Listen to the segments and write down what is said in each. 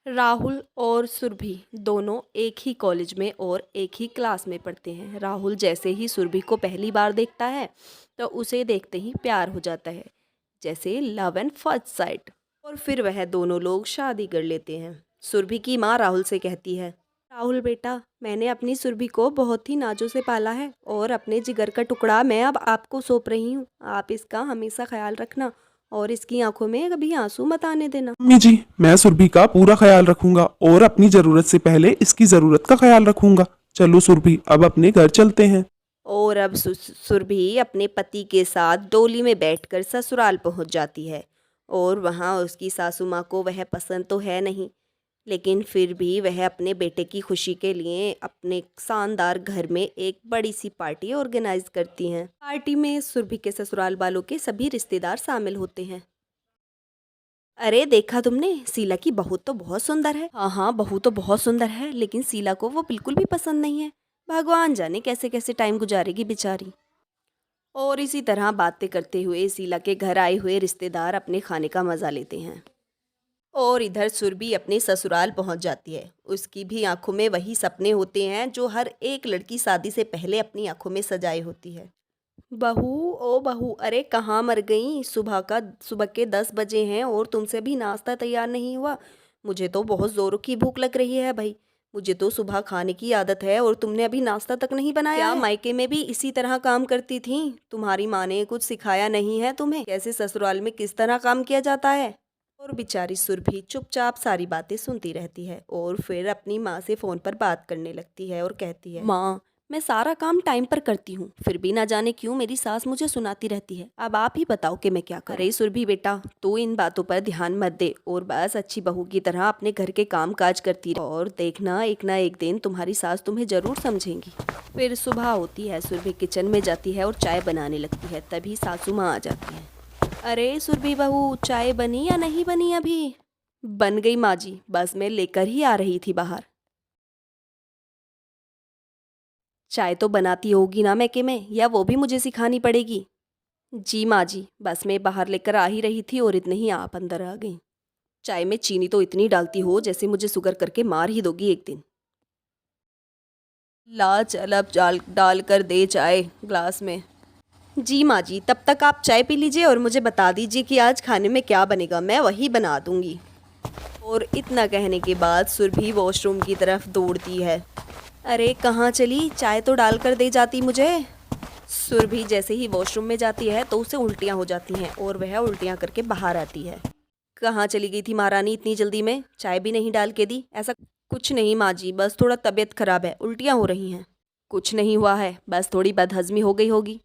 राहुल और सुरभि दोनों एक ही कॉलेज में और एक ही क्लास में पढ़ते हैं। राहुल जैसे ही सुरभि को पहली बार देखता है तो उसे देखते ही प्यार हो जाता है, जैसे लव एंड फर्स्ट साइट। और फिर वह दोनों लोग शादी कर लेते हैं। सुरभि की माँ राहुल से कहती है, राहुल बेटा, मैंने अपनी सुरभि को बहुत ही नाजों से पाला है और अपने जिगर का टुकड़ा मैं अब आपको सौंप रही हूँ। आप इसका हमेशा ख्याल रखना और इसकी आंखों में कभी आंसू मत आने देना। मम्मी जी, मैं सुरभि का पूरा ख्याल रखूंगा और अपनी जरूरत से पहले इसकी जरूरत का ख्याल रखूंगा। चलो सुरभि, अब अपने घर चलते हैं। और अब सुरभि अपने पति के साथ डोली में बैठकर ससुराल पहुंच जाती है। और वहां उसकी सासू माँ को वह पसंद तो है नहीं, लेकिन फिर भी वह अपने बेटे की खुशी के लिए अपने शानदार घर में एक बड़ी सी पार्टी ऑर्गेनाइज करती हैं। पार्टी में सुरभि के ससुराल वालों के सभी रिश्तेदार शामिल होते हैं। अरे देखा तुमने, शीला की बहू तो बहुत सुंदर है। हाँ हाँ, बहू तो बहुत सुंदर है, लेकिन शीला को वो बिल्कुल भी पसंद नहीं है। भगवान जाने कैसे कैसे टाइम गुजारेगी बेचारी। और इसी तरह बातें करते हुए शीला के घर आए हुए रिश्तेदार अपने खाने का मजा लेते हैं। और इधर सुरभि अपने ससुराल पहुंच जाती है। उसकी भी आंखों में वही सपने होते हैं जो हर एक लड़की शादी से पहले अपनी आंखों में सजाए होती है। बहू, ओ बहू, अरे कहाँ मर गई? सुबह के 10 बजे हैं और तुमसे भी नाश्ता तैयार नहीं हुआ। मुझे तो बहुत ज़ोरों की भूख लग रही है भाई। मुझे तो सुबह खाने की आदत है और तुमने अभी नाश्ता तक नहीं बनाया है। मायके में भी इसी तरह काम करती थी? तुम्हारी माँ ने कुछ सिखाया नहीं है तुम्हें कैसे ससुराल में किस तरह काम किया जाता है? और बेचारी सुरभि चुपचाप सारी बातें सुनती रहती है और फिर अपनी माँ से फ़ोन पर बात करने लगती है और कहती है, माँ, मैं सारा काम टाइम पर करती हूँ, फिर भी ना जाने क्यों मेरी सास मुझे सुनाती रहती है। अब आप ही बताओ कि मैं क्या करूँ। अरे सुरभि बेटा, तू इन बातों पर ध्यान मत दे और बस अच्छी बहू की तरह अपने घर के काम काज करती रह और देखना, एक ना एक दिन तुम्हारी सास तुम्हें जरूर समझेंगी। फिर सुबह होती है, सुरभि किचन में जाती है और चाय बनाने लगती है। तभी सासू माँ आ जाती है। अरे सुरभि बहू, चाय बनी या नहीं बनी अभी? बन गई माँ जी, बस मैं लेकर ही आ रही थी बाहर। चाय तो बनाती होगी ना मैके में, या वो भी मुझे सिखानी पड़ेगी? जी माँ जी, बस मैं बाहर लेकर आ ही रही थी और इतने ही आप अंदर आ गई। चाय में चीनी तो इतनी डालती हो जैसे मुझे शुगर करके मार ही दोगी एक दिन। ला चल, अब डाल कर दे चाय ग्लास में। जी माँ जी, तब तक आप चाय पी लीजिए और मुझे बता दीजिए कि आज खाने में क्या बनेगा, मैं वही बना दूंगी। और इतना कहने के बाद सुरभि वॉशरूम की तरफ दौड़ती है। अरे कहाँ चली? चाय तो डाल कर दे जाती मुझे। सुरभि जैसे ही वॉशरूम में जाती है तो उसे उल्टियाँ हो जाती हैं और वह उल्टियाँ करके बाहर आती है। कहाँ चली गई थी महारानी इतनी जल्दी में? चाय भी नहीं डाल के दी? ऐसा कुछ नहीं माँ जी, बस थोड़ा तबीयत खराब है, उल्टियाँ हो रही हैं। कुछ नहीं हुआ है, बस थोड़ी बदहजमी हो गई होगी।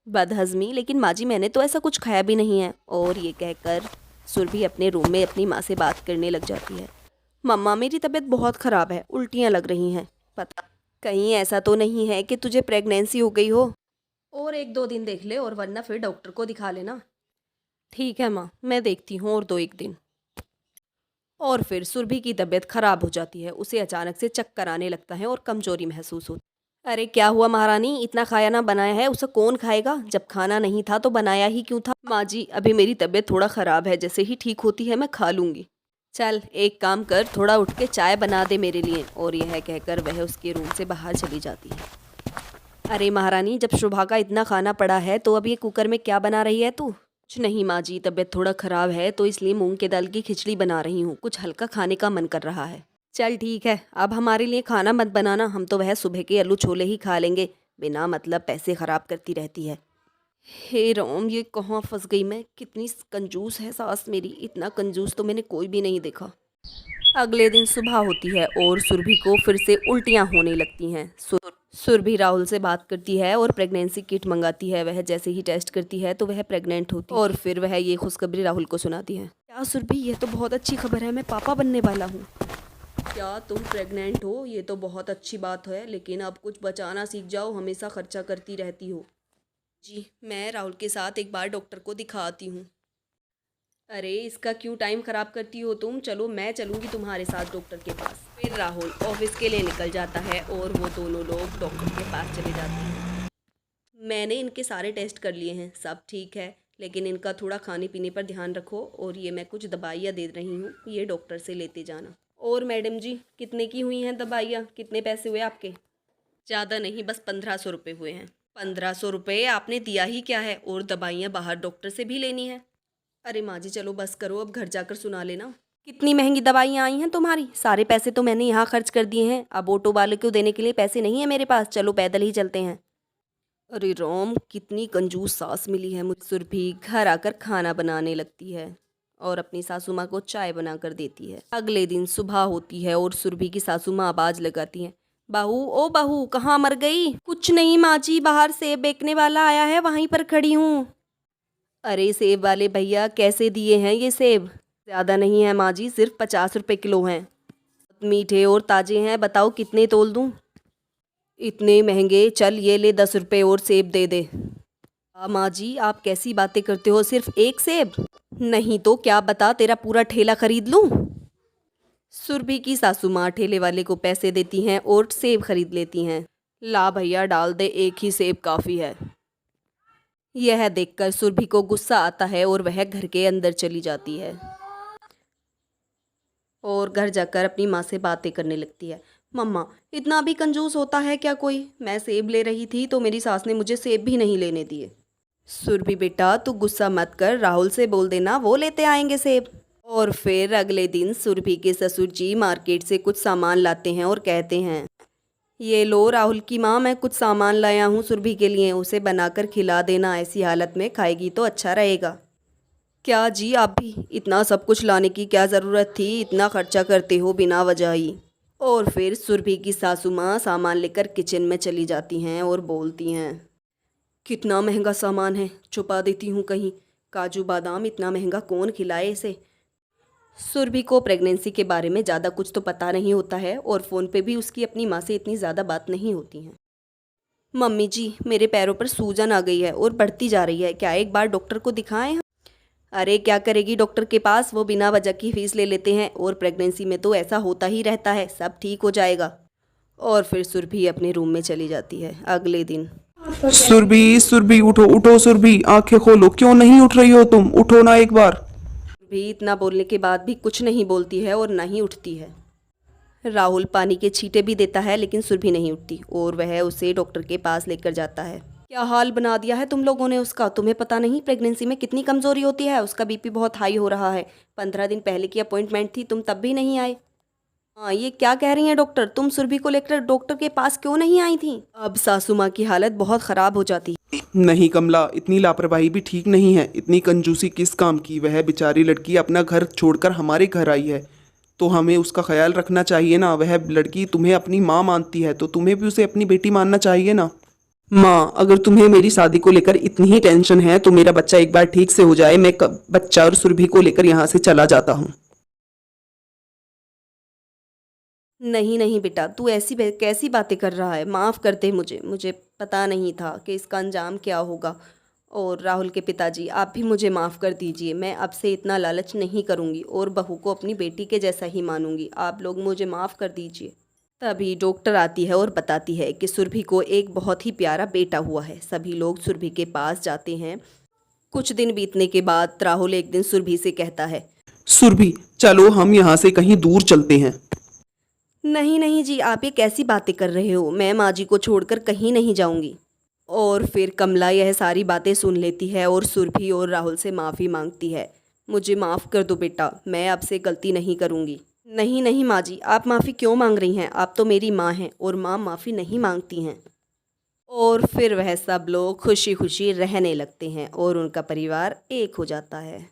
बदहजमी? लेकिन माँ जी, मैंने तो ऐसा कुछ खाया भी नहीं है। और ये कहकर सुरभि अपने रूम में अपनी माँ से बात करने लग जाती है। मम्मा, मेरी तबीयत बहुत ख़राब है, उल्टियाँ लग रही हैं। पता कहीं ऐसा तो नहीं है कि तुझे प्रेगनेंसी हो गई हो? और 1-2 दिन देख ले, और वरना फिर डॉक्टर को दिखा लेना। ठीक है माँ, मैं देखती हूँ और 2-1 दिन। और फिर सुरभि की तबीयत खराब हो जाती है। उसे अचानक से चक्कर आने लगता है और कमजोरी महसूस होती है। अरे क्या हुआ महारानी? इतना खाया ना बनाया है, उसे कौन खाएगा? जब खाना नहीं था तो बनाया ही क्यों था? माँ जी, अभी मेरी तबीयत थोड़ा ख़राब है, जैसे ही ठीक होती है मैं खा लूँगी। चल एक काम कर, थोड़ा उठ के चाय बना दे मेरे लिए। और यह कहकर वह उसके रूम से बाहर चली जाती है। अरे महारानी, जब सुबह का इतना खाना पड़ा है तो अब ये कुकर में क्या बना रही है तू? कुछ नहीं माँ जी, तबीयत थोड़ा ख़राब है तो इसलिए मूंग के दाल की खिचड़ी बना रही हूँ, कुछ हल्का खाने का मन कर रहा है। चल ठीक है, अब हमारे लिए खाना मत बनाना, हम तो वह सुबह के आलू छोले ही खा लेंगे। बिना मतलब पैसे ख़राब करती रहती है। हे राम, ये कहाँ फंस गई मैं? कितनी कंजूस है सास मेरी, इतना कंजूस तो मैंने कोई भी नहीं देखा। अगले दिन सुबह होती है और सुरभि को फिर से उल्टियाँ होने लगती हैं। सुरभि राहुल से बात करती है और प्रेगनेंसी किट मंगाती है। वह जैसे ही टेस्ट करती है तो वह प्रेग्नेंट होती है और फिर वह ये खुशखबरी राहुल को सुनाती है। क्या सुरभि, ये तो बहुत अच्छी खबर है, मैं पापा बनने वाला हूँ। क्या तुम प्रेग्नेंट हो? ये तो बहुत अच्छी बात है, लेकिन अब कुछ बचाना सीख जाओ, हमेशा खर्चा करती रहती हो। जी, मैं राहुल के साथ एक बार डॉक्टर को दिखा आती हूँ। अरे इसका क्यों टाइम ख़राब करती हो तुम? चलो मैं चलूँगी तुम्हारे साथ डॉक्टर के पास। फिर राहुल ऑफिस के लिए निकल जाता है और वो दोनों लोग डॉक्टर के पास चले जाते हैं। मैंने इनके सारे टेस्ट कर लिए हैं, सब ठीक है, लेकिन इनका थोड़ा खाने पीने पर ध्यान रखो। और ये मैं कुछ दवाइयाँ दे रही हूँ, ये डॉक्टर से लेते जाना। और मैडम जी, कितने की हुई हैं दवाइयाँ, कितने पैसे हुए आपके? ज़्यादा नहीं, बस 1500 रुपये हुए हैं। 1500 रुपये आपने दिया ही क्या है, और दवाइयाँ बाहर डॉक्टर से भी लेनी है। अरे माँ जी चलो बस करो, अब घर जाकर सुना लेना। कितनी महंगी दवाइयाँ आई हैं तुम्हारी, सारे पैसे तो मैंने यहाँ खर्च कर दिए हैं, अब ऑटो वाले को देने के लिए पैसे नहीं है मेरे पास, चलो पैदल ही चलते हैं। अरे राम, कितनी कंजूस सास मिली है मुझे। सुरभि घर आकर खाना बनाने लगती है और अपनी सासू माँ को चाय बना कर देती है। अगले दिन सुबह होती है और सुरभि की सासू माँ आवाज लगाती हैं, बहू ओ बहू, कहाँ मर गई? कुछ नहीं माँ जी, बाहर सेब बेचने वाला आया है, वहीं पर खड़ी हूँ। अरे सेब वाले भैया, कैसे दिए हैं ये सेब? ज़्यादा नहीं है माँ जी, सिर्फ 50 रुपये किलो हैं। मीठे और ताज़े हैं, बताओ कितने तोल दूँ? इतने महंगे, चल ये ले 10 रुपये और सेब दे दे। माँ जी आप कैसी बातें करते हो, सिर्फ एक सेब? नहीं तो क्या, बता, तेरा पूरा ठेला खरीद लूँ? सुरभि की सासू माँ ठेले वाले को पैसे देती हैं और सेब खरीद लेती हैं। ला भैया डाल दे, एक ही सेब काफ़ी है। यह देखकर सुरभि को गुस्सा आता है और वह घर के अंदर चली जाती है और घर जाकर अपनी माँ से बातें करने लगती है। मम्मा, इतना भी कंजूस होता है क्या कोई? मैं सेब ले रही थी तो मेरी सास ने मुझे सेब भी नहीं लेने दिए। सुरभि बेटा तू गुस्सा मत कर, राहुल से बोल देना, वो लेते आएंगे सेब। और फिर अगले दिन सुरभि के ससुर जी मार्केट से कुछ सामान लाते हैं और कहते हैं, ये लो राहुल की माँ, मैं कुछ सामान लाया हूँ सुरभि के लिए, उसे बनाकर खिला देना, ऐसी हालत में खाएगी तो अच्छा रहेगा। क्या जी, आप भी इतना सब कुछ लाने की क्या ज़रूरत थी, इतना खर्चा करते हो बिना वजह ही। और फिर सुरभि की सासू माँ सामान लेकर किचन में चली जाती हैं और बोलती हैं, कितना महंगा सामान है, छुपा देती हूँ कहीं, काजू बादाम इतना महंगा कौन खिलाए इसे। सुरभि को प्रेगनेंसी के बारे में ज़्यादा कुछ तो पता नहीं होता है और फ़ोन पे भी उसकी अपनी माँ से इतनी ज़्यादा बात नहीं होती है। मम्मी जी, मेरे पैरों पर सूजन आ गई है और बढ़ती जा रही है, क्या एक बार डॉक्टर को दिखाएं हम? अरे क्या करेगी डॉक्टर के पास, वो बिना वजह की फीस ले लेते हैं और प्रेगनेंसी में तो ऐसा होता ही रहता है, सब ठीक हो जाएगा। और फिर सुरभि अपने रूम में चली जाती है। अगले दिन, सुरभि सुरभि उठो उठो सुरभि, आंखें खोलो, क्यों नहीं उठ रही हो तुम? उठो ना एक बार। सुरभि इतना बोलने के बाद भी कुछ नहीं बोलती है और ना ही उठती है। राहुल पानी के छींटे भी देता है लेकिन सुरभि नहीं उठती और वह उसे डॉक्टर के पास लेकर जाता है। क्या हाल बना दिया है तुम लोगों ने उसका, तुम्हें पता नहीं प्रेगनेंसी में कितनी कमज़ोरी होती है, उसका बीपी बहुत हाई हो रहा है। 15 दिन पहले की अपॉइंटमेंट थी, तुम तब भी नहीं आए। हाँ, ये क्या कह रही हैं डॉक्टर, तुम सुरभि को लेकर डॉक्टर के पास क्यों नहीं आई थी? अब सासू माँ की हालत बहुत ख़राब हो जाती है। नहीं कमला, इतनी लापरवाही भी ठीक नहीं है, इतनी कंजूसी किस काम की? वह बेचारी लड़की अपना घर छोड़कर हमारे घर आई है तो हमें उसका ख्याल रखना चाहिए ना। वह लड़की तुम्हें अपनी माँ मानती है तो तुम्हें भी उसे अपनी बेटी मानना चाहिए ना। माँ, अगर तुम्हें मेरी शादी को लेकर इतनी ही टेंशन है तो मेरा बच्चा एक बार ठीक से हो जाए, मैं बच्चा और सुरभि को लेकर यहाँ से चला जाता हूँ। नहीं नहीं बेटा, तू ऐसी कैसी बातें कर रहा है, माफ़ कर दे मुझे, मुझे पता नहीं था कि इसका अंजाम क्या होगा। और राहुल के पिताजी, आप भी मुझे माफ़ कर दीजिए, मैं अब से इतना लालच नहीं करूँगी और बहू को अपनी बेटी के जैसा ही मानूंगी, आप लोग मुझे माफ़ कर दीजिए। तभी डॉक्टर आती है और बताती है कि सुरभि को एक बहुत ही प्यारा बेटा हुआ है। सभी लोग सुरभि के पास जाते हैं। कुछ दिन बीतने के बाद राहुल एक दिन सुरभि से कहता है, सुरभि चलो हम यहाँ से कहीं दूर चलते हैं। नहीं नहीं जी, आप ये कैसी बातें कर रहे हो, मैं माँ जी को छोड़कर कहीं नहीं जाऊंगी। और फिर कमला यह सारी बातें सुन लेती है और सुरभि और राहुल से माफ़ी मांगती है। मुझे माफ़ कर दो बेटा, मैं अब से गलती नहीं करूँगी। नहीं नहीं माँ जी, आप माफ़ी क्यों मांग रही हैं, आप तो मेरी माँ हैं और माँ माफ़ी नहीं मांगती हैं। और फिर वह सब लोग खुशी खुशी रहने लगते हैं और उनका परिवार एक हो जाता है।